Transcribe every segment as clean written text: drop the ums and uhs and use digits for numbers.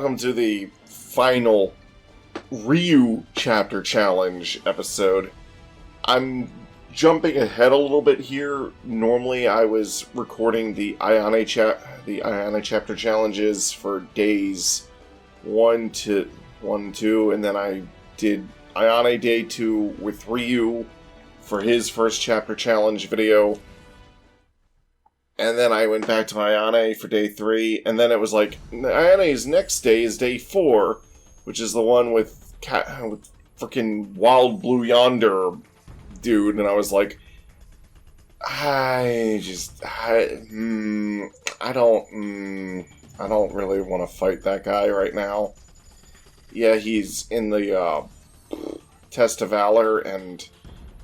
welcome to the final WiiU chapter challenge episode. I'm jumping ahead a little bit here. Normally I was recording the Ayane chapter challenges for days 1, 2, and then I did Ayane Day 2 with WiiU for his first chapter challenge video. And then I went back to Ayane for day 3, and then it was like, Ayane's next day is day 4, which is the one with frickin' Wild Blue Yonder dude, and I was like, I don't really want to fight that guy right now. Yeah, he's in the Test of Valor, and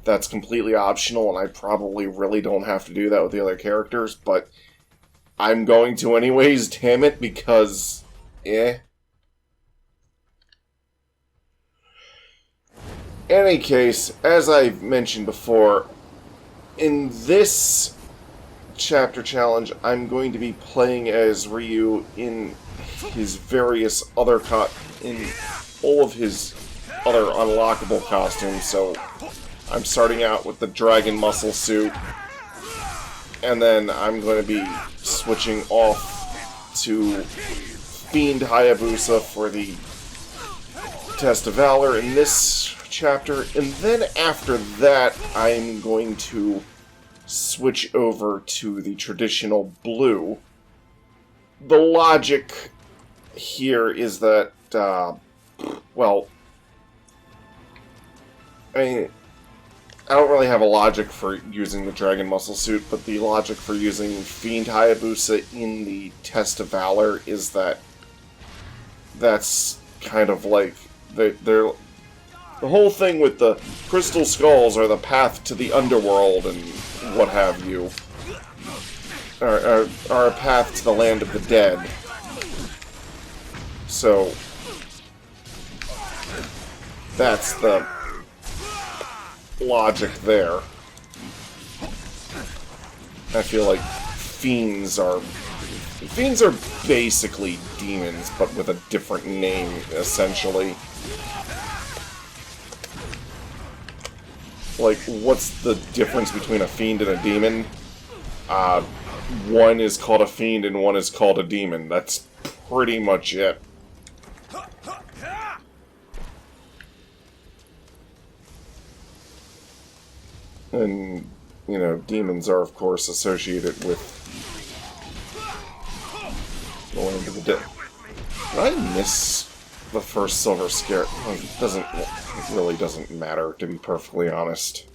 that's completely optional, and I probably really don't have to do that with the other characters, but I'm going to anyways, damn it, because, Any case, as I've mentioned before, in this chapter challenge, I'm going to be playing as Ryu in his various other in all of his other unlockable costumes, so I'm starting out with the Dragon Muscle suit, and then I'm going to be switching off to Fiend Hayabusa for the Test of Valor in this chapter, and then after that I'm going to switch over to the traditional blue. The logic here is that, well, I don't really have a logic for using the Dragon Muscle suit, but the logic for using Fiend Hayabusa in the Test of Valor is that that's kind of like the whole thing with the crystal skulls are the path to the underworld and what have you, are a path to the land of the dead. So that's the logic there. I feel like fiends are basically demons, but with a different name, essentially. Like, what's the difference between a fiend and a demon? One is called a fiend and one is called a demon. That's pretty much it. And, you know, demons are, of course, associated with the land of the dead. Did I miss the first Silver Scare? It really doesn't matter, to be perfectly honest.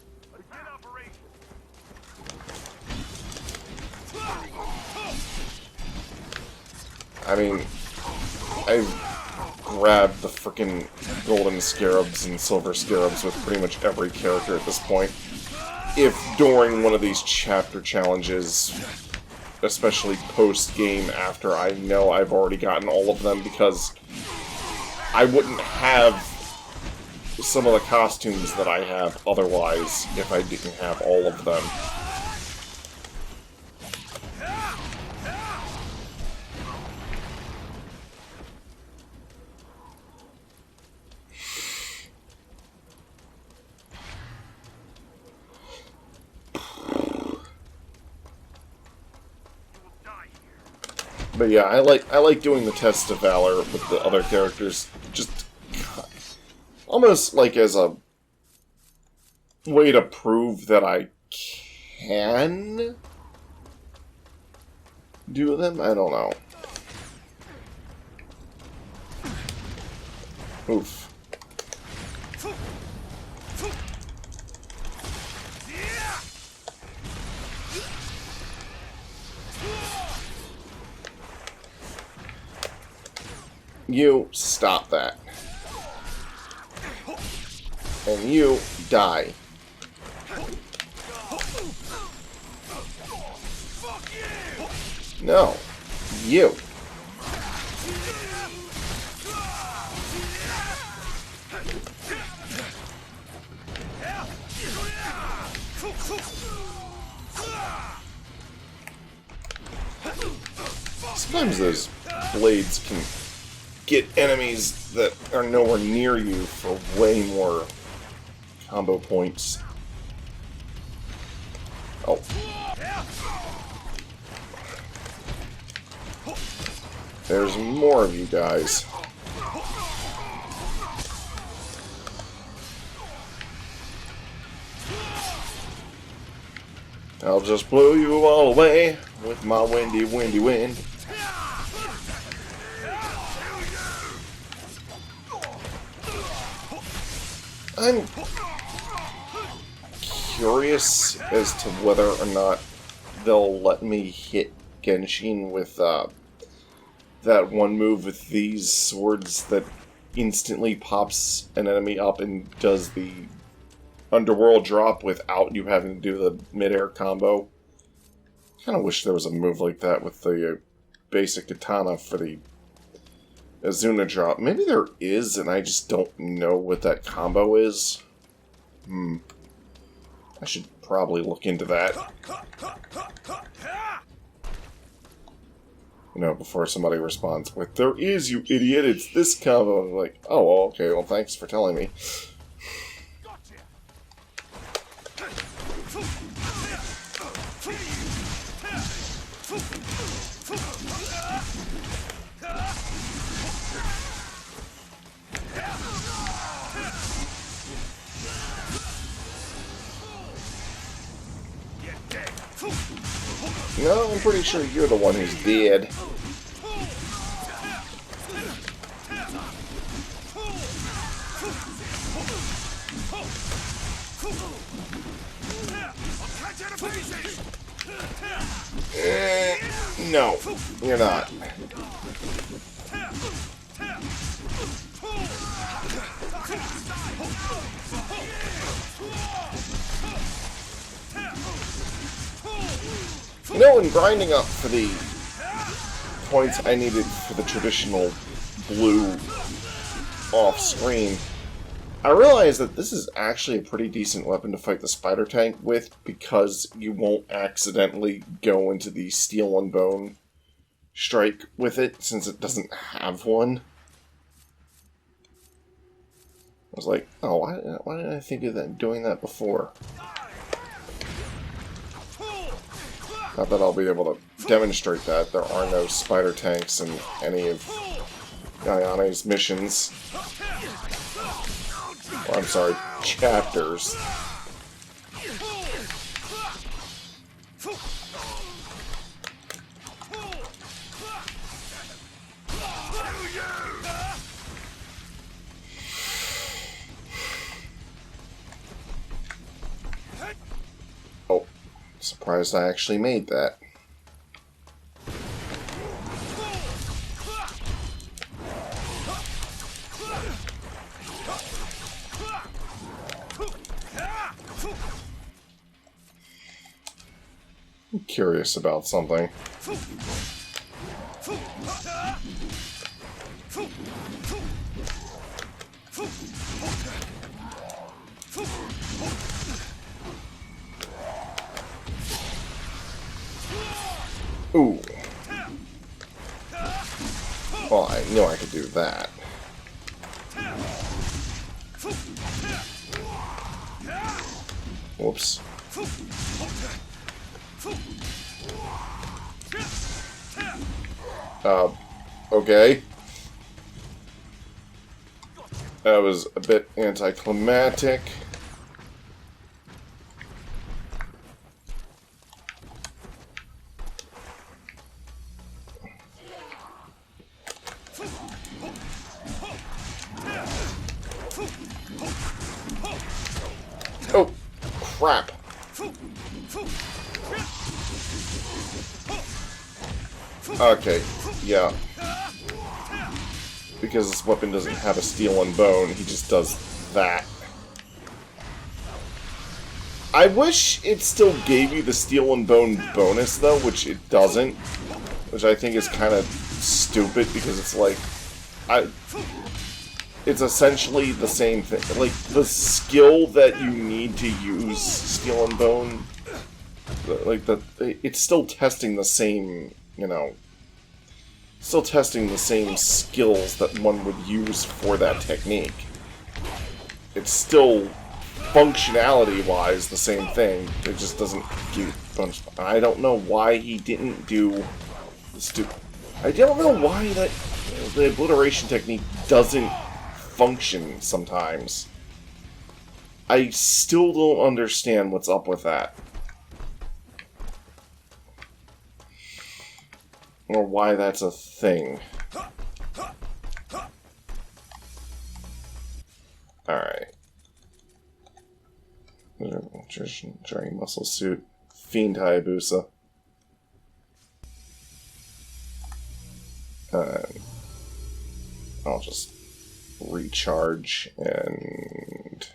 I mean, I've grabbed the frickin' golden scarabs and silver scarabs with pretty much every character at this point. If during one of these chapter challenges, especially post-game after I know I've already gotten all of them, because I wouldn't have some of the costumes that I have otherwise if I didn't have all of them. But yeah, I like doing the Test of Valor with the other characters, just almost like as a way to prove that I can do them? I don't know. Oof. You stop that. And you die. No. You. Sometimes those blades can get enemies that are nowhere near you for way more combo points. Oh. There's more of you guys. I'll just blow you all away with my windy, windy wind. I'm curious as to whether or not they'll let me hit Genshin with that one move with these swords that instantly pops an enemy up and does the underworld drop without you having to do the mid-air combo. Kind of wish there was a move like that with the basic katana for the Azuna drop. Maybe there is, and I just don't know what that combo is. I should probably look into that. You know, before somebody responds with, "There is, you idiot, it's this combo." I'm like, oh, okay, well, thanks for telling me. No, I'm pretty sure you're the one who's dead. No, you're not. You know, in grinding up for the points I needed for the traditional blue off-screen, I realized that this is actually a pretty decent weapon to fight the spider tank with, because you won't accidentally go into the steel and bone strike with it, since it doesn't have one. I was like, oh, why didn't I think of that, doing that before? Not that I'll be able to demonstrate that. There are no spider tanks in any of Ayane's missions. Or, I'm sorry, chapters. Oh, surprised I actually made that. I'm curious about something. Ooh. Well, I knew I could do that. Whoops. Okay. That was a bit anticlimactic. Oh, crap. Okay, yeah. Because this weapon doesn't have a steel and bone, he just does that. I wish it still gave you the steel and bone bonus, though, which it doesn't. Which I think is kind of stupid, because it's like... It's essentially the same thing. Like, the skill that you need to use steel and bone... Like, it's still testing the same, you know... still testing the same skills that one would use for that technique. It's still, functionality-wise, the same thing. It just doesn't do... I don't know why he didn't do... I don't know why the obliteration technique doesn't function sometimes. I still don't understand what's up with that. Or why that's a thing. Alright. Dragon Muscle Suit. Fiend Hayabusa. I'll just recharge and...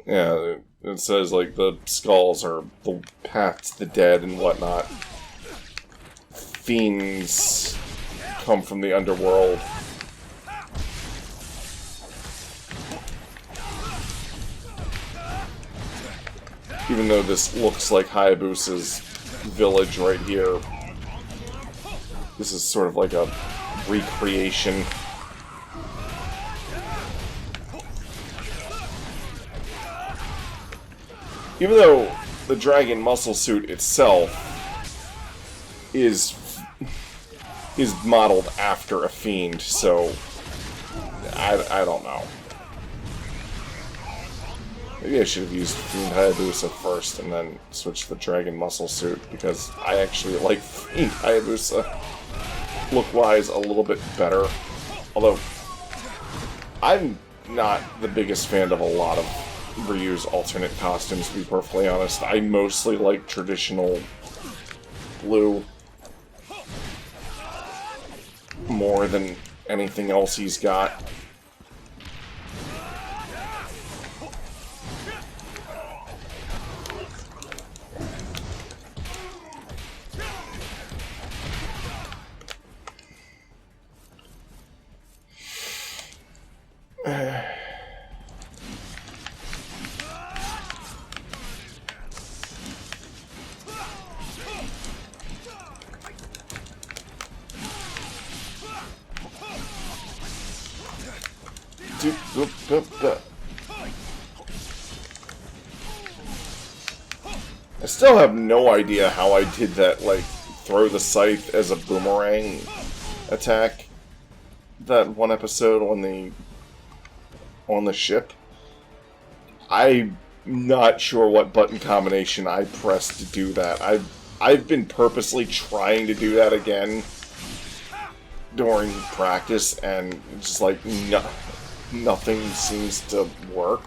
Yeah, it says, like, the skulls are the path to the dead and whatnot. Fiends come from the underworld. Even though this looks like Hayabusa's village right here, this is sort of like a recreation. Even though the dragon muscle suit itself is modeled after a fiend, so I don't know. Maybe I should have used Fiend Hayabusa first and then switch to the dragon muscle suit, because I actually like Fiend Hayabusa look-wise a little bit better. Although, I'm not the biggest fan of a lot of WiiU's alternate costumes, to be perfectly honest. I mostly like traditional blue more than anything else he's got. I still have no idea how I did that, like, throw the scythe as a boomerang attack. That one episode on the ship. I'm not sure what button combination I pressed to do that. I've been purposely trying to do that again during practice, and just like nothing seems to work.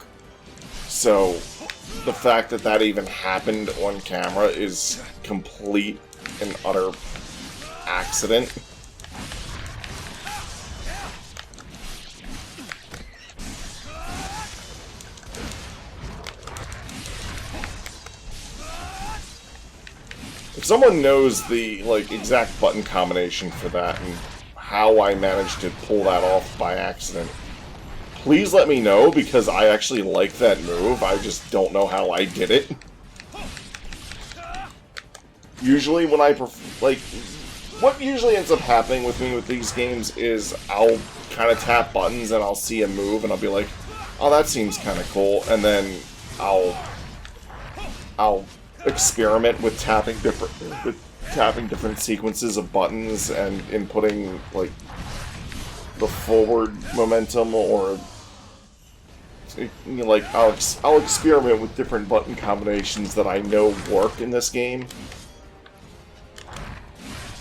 So the fact that that even happened on camera is complete and utter accident. If someone knows the, like, exact button combination for that and how I managed to pull that off by accident, please let me know, because I actually like that move. I just don't know how I did it. Usually when what usually ends up happening with me with these games is I'll kind of tap buttons and I'll see a move and I'll be like, oh, that seems kind of cool, and then I'll experiment with tapping different sequences of buttons and inputting, like, the forward momentum, or, you know, like, I'll experiment with different button combinations that I know work in this game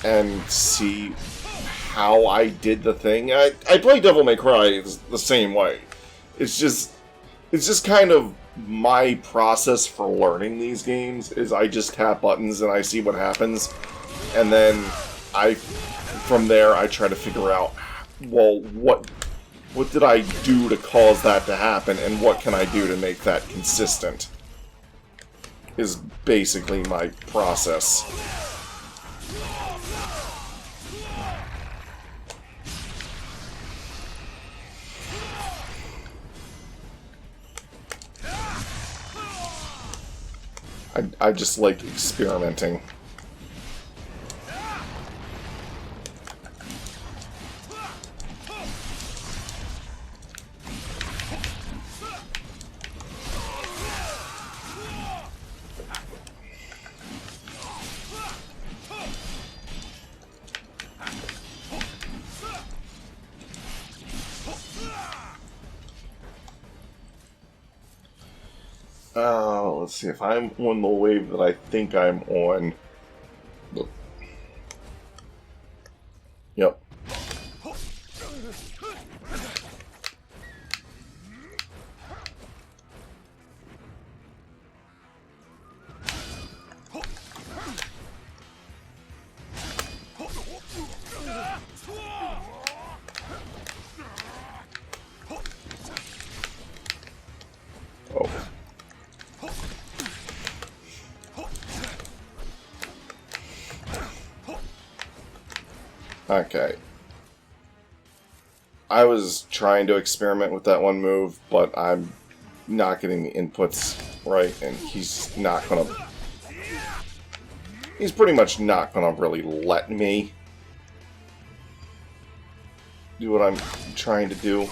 and see how I did the thing. I play Devil May Cry the same way. It's just kind of my process for learning these games is I just tap buttons and I see what happens, and then from there I try to figure out, well, what did I do to cause that to happen, and what can I do to make that consistent, is basically my process. I just like experimenting. Let's see if I'm on the wave that I think I'm on. Yep. Oh. Okay. I was trying to experiment with that one move, but I'm not getting the inputs right, and he's not gonna... He's pretty much not gonna really let me do what I'm trying to do.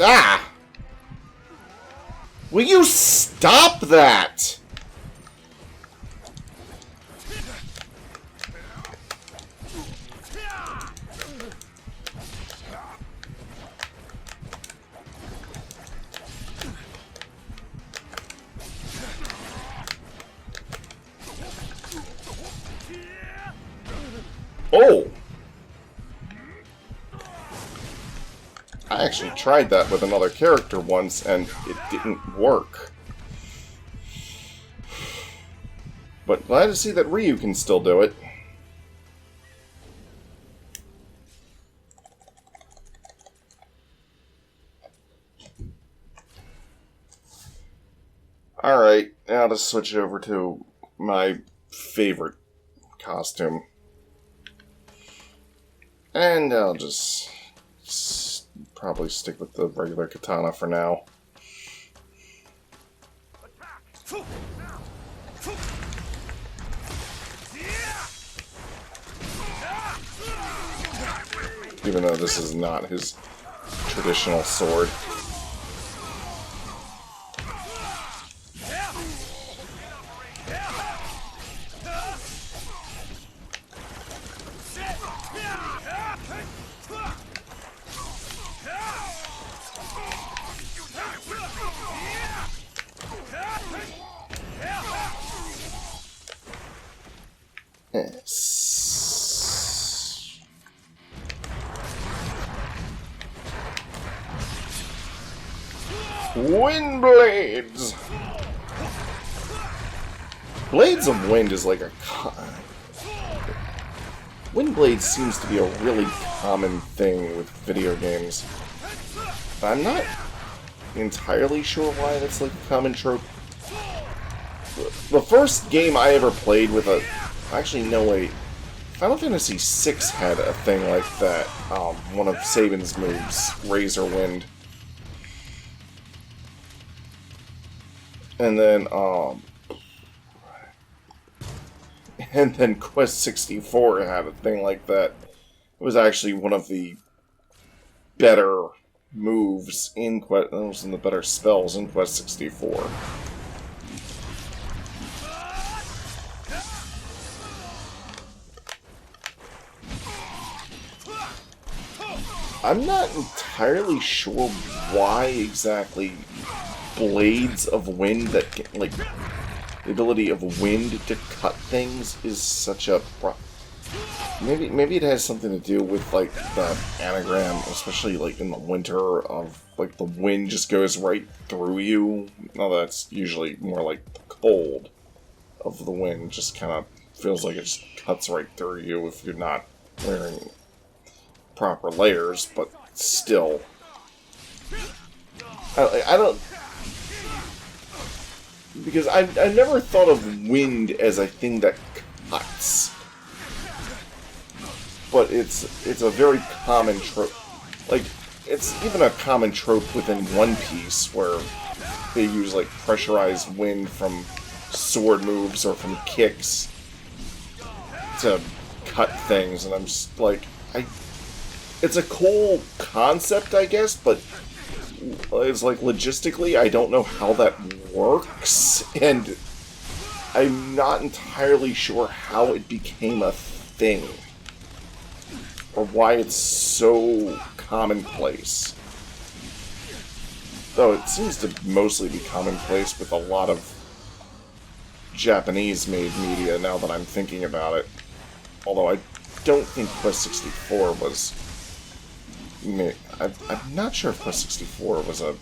Ah! Will you stop that? Oh! I actually tried that with another character once, and it didn't work. But glad to see that WiiU can still do it. Alright, now to switch over to my favorite costume. And I'll just probably stick with the regular katana for now. Even though this is not his traditional sword. Wind Blades! Blades of Wind is like a... Wind Blades seems to be a really common thing with video games. But I'm not entirely sure why that's like a common trope. The first game I ever played with a... Actually, no, wait. Final Fantasy VI had a thing like that. One of Saban's moves, Razor Wind. And then Quest 64 had a thing like that. It was actually one of the better moves in Quest, it was in the better spells in Quest 64. I'm not entirely sure why exactly Blades of Wind that get, like, the ability of wind to cut things is such a... Maybe it has something to do with, like, the anagram, especially, like, in the winter, of, like, the wind just goes right through you. No, that's usually more like the cold of the wind just kind of feels like it just cuts right through you if you're not wearing proper layers, but still. I don't... Because I never thought of wind as a thing that cuts. But it's a very common trope. Like, it's even a common trope within One Piece where they use, like, pressurized wind from sword moves or from kicks to cut things, and I'm just like, it's a cool concept, I guess, but it's like, logistically, I don't know how that works, and I'm not entirely sure how it became a thing, or why it's so commonplace. Though it seems to mostly be commonplace with a lot of Japanese-made media, now that I'm thinking about it. Although I don't think Quest 64 was... I'm not sure if Quest 64 was a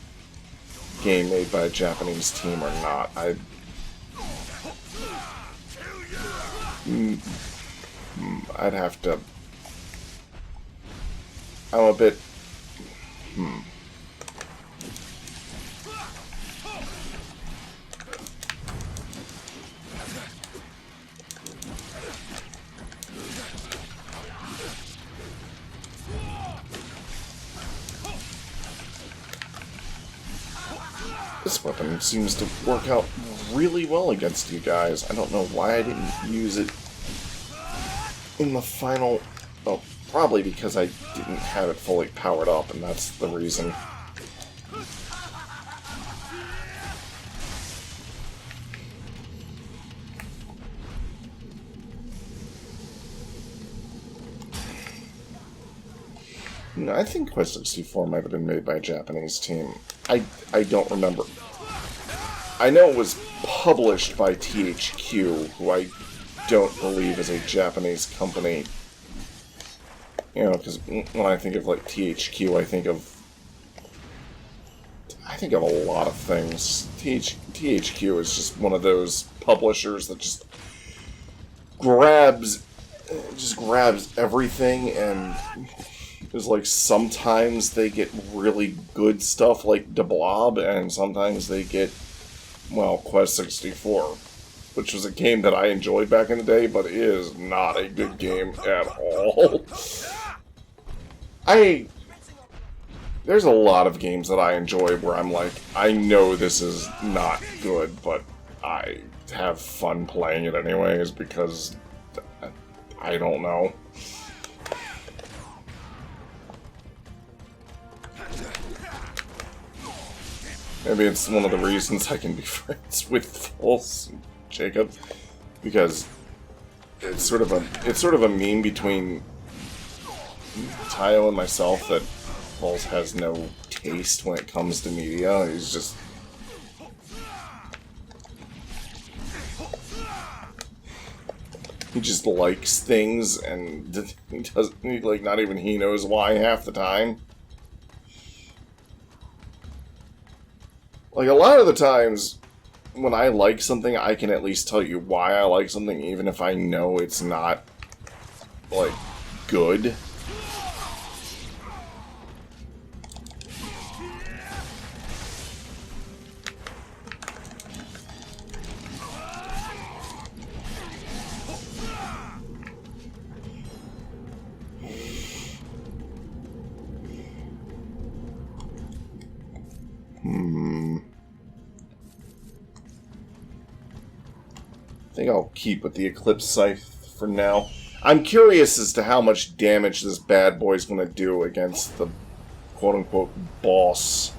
game made by a Japanese team or not. I'd have to... I'm a bit... This weapon seems to work out really well against you guys. I don't know why I didn't use it in the final... Well, probably because I didn't have it fully powered up, and that's the reason. No, I think Quest 64 might have been made by a Japanese team. I don't remember. I know it was published by THQ, who I don't believe is a Japanese company. You know, because when I think of, like, THQ, I think of a lot of things. THQ is just one of those publishers that just grabs everything, and it's like sometimes they get really good stuff like The Blob, and sometimes they get, well, Quest 64, which was a game that I enjoyed back in the day, but it is not a good game at all. There's a lot of games that I enjoy where I'm like, I know this is not good, but I have fun playing it anyways, because I don't know. Maybe it's one of the reasons I can be friends with False and Jacob, because it's sort of a meme between Tayo and myself that False has no taste when it comes to media. He's just... He just likes things, and he doesn't, like, not even he knows why half the time. Like, a lot of the times, when I like something, I can at least tell you why I like something, even if I know it's not, like, good. I think I'll keep with the Eclipse Scythe for now. I'm curious as to how much damage this bad boy's gonna do against the quote-unquote boss.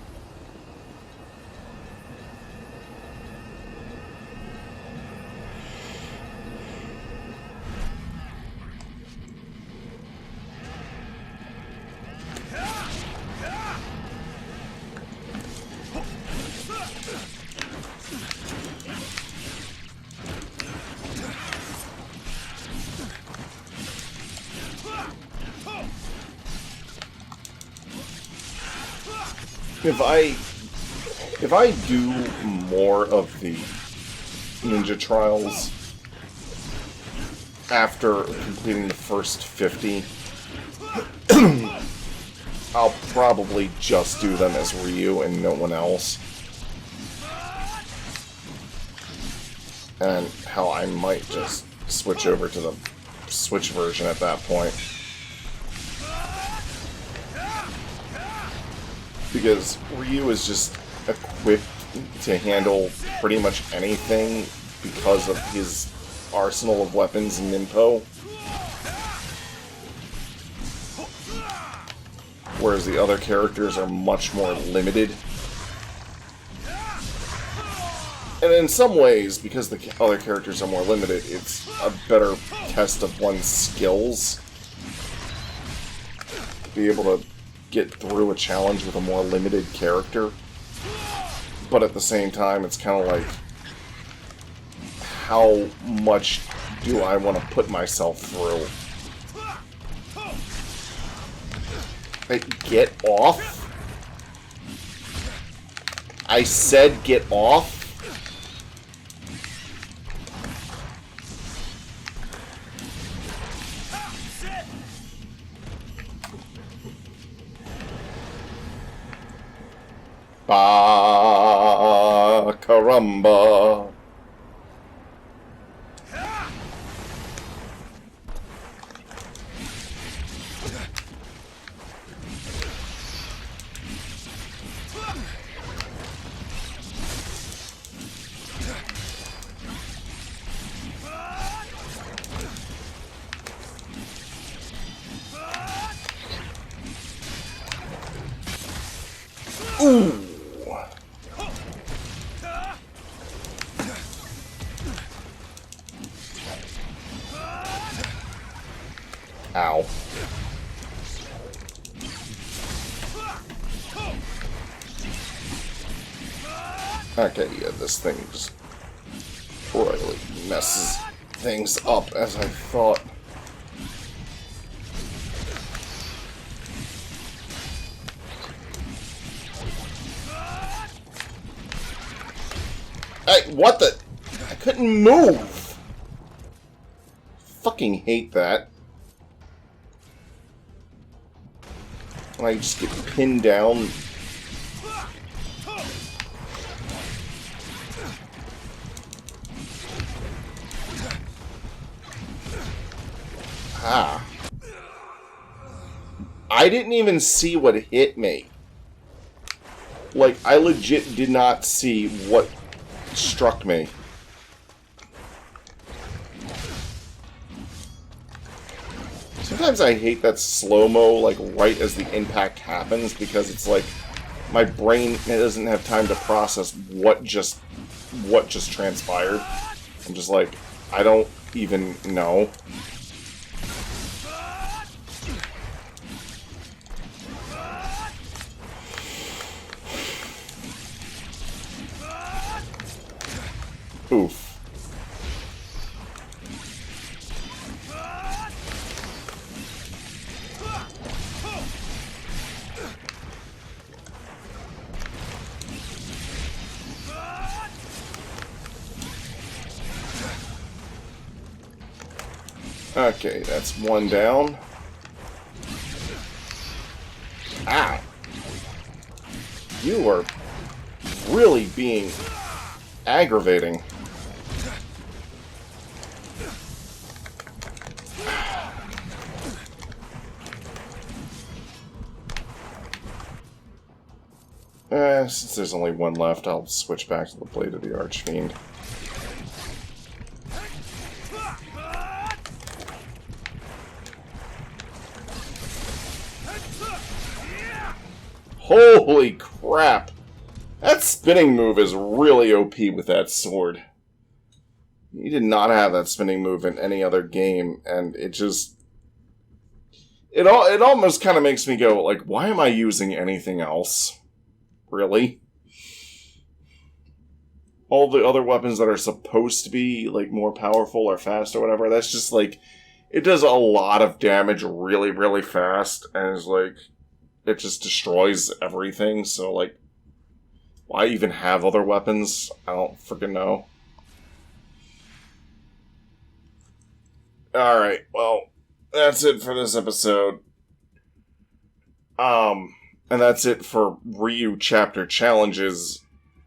If I do more of the ninja trials, after completing the first 50, I'll probably just do them as WiiU and no one else. And hell, I might just switch over to the Switch version at that point. Because WiiU is just equipped to handle pretty much anything because of his arsenal of weapons and Ninpo. Whereas the other characters are much more limited. And in some ways, because the other characters are more limited, it's a better test of one's skills. To be able to get through a challenge with a more limited character. But at the same time, it's kind of like, how much do I want to put myself through? Like, get off? I said get off? Ba caramba. Ooh. Ow. Okay, yeah, this thing just royally messes things up as I thought. Hey, what the? I couldn't move! Fucking hate that. When I just get pinned down. Ah. I didn't even see what hit me. Like, I legit did not see what struck me. Sometimes I hate that slow-mo, like, right as the impact happens, because it's like, my brain doesn't have time to process what just transpired. I'm just like, I don't even know. Oof. Okay, that's one down. Ah! You are really being aggravating. Since there's only one left, I'll switch back to the Blade of the Archfiend. Holy crap! That spinning move is really OP with that sword. You did not have that spinning move in any other game, and it just... It almost kind of makes me go, like, why am I using anything else? Really? All the other weapons that are supposed to be, like, more powerful or fast or whatever, that's just, like, it does a lot of damage really, really fast, and it's, like, it just destroys everything, so, like, why even have other weapons? I don't freaking know. Alright, well, that's it for this episode. And that's it for WiiU chapter challenges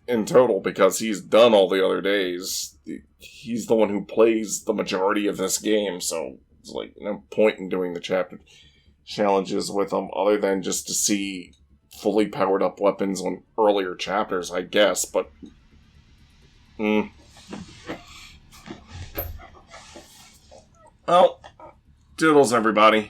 in total, because he's done all the other days. He's the one who plays the majority of this game, so it's like no point in doing the chapter challenges with him other than just to see fully powered up weapons on earlier chapters, I guess, but well, doodles everybody.